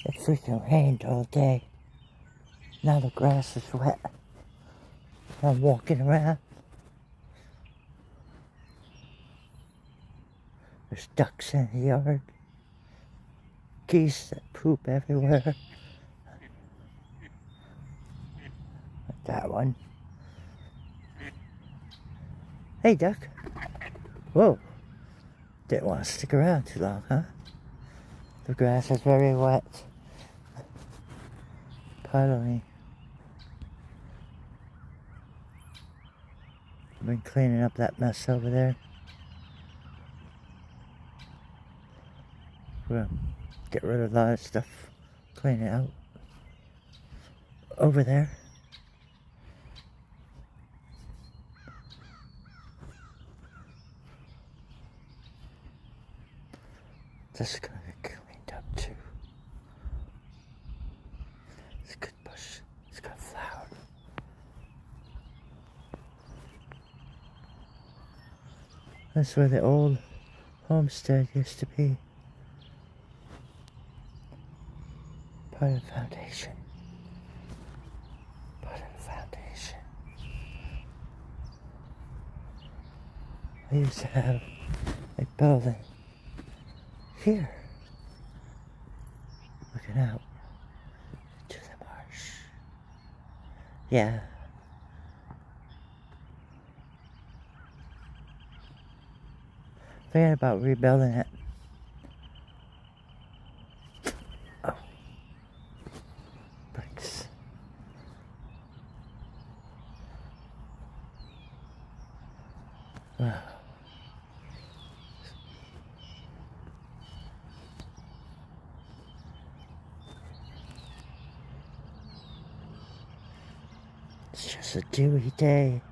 It freaking rained all day. Now the grass is wet. I'm walking around. There's ducks in the yard. Geese that poop everywhere. Like that one. Hey, duck. Whoa. Didn't want to stick around too long, huh? The grass is very wet. Puddling. I've been cleaning up that mess over there. We'll get rid of a lot of stuff. Clean it out. Over there. This is gonna get cleaned up too. It's a good bush. It's got flower. That's where the old homestead used to be. Part of the foundation. Part of the foundation. I used to have a building here, looking out to the marsh. Yeah. Thinking about rebuilding it. Oh. Bricks. Wow. It's just a dewy day.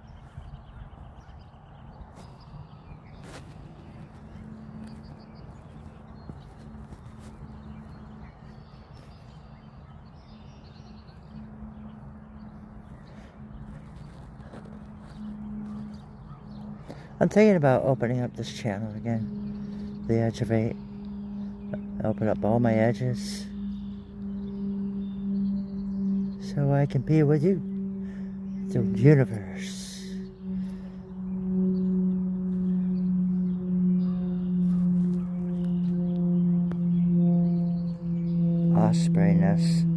I'm thinking about opening up this channel again. The Edge of 8. Open up all my edges. So I can be with you. The universe. Osprey nest.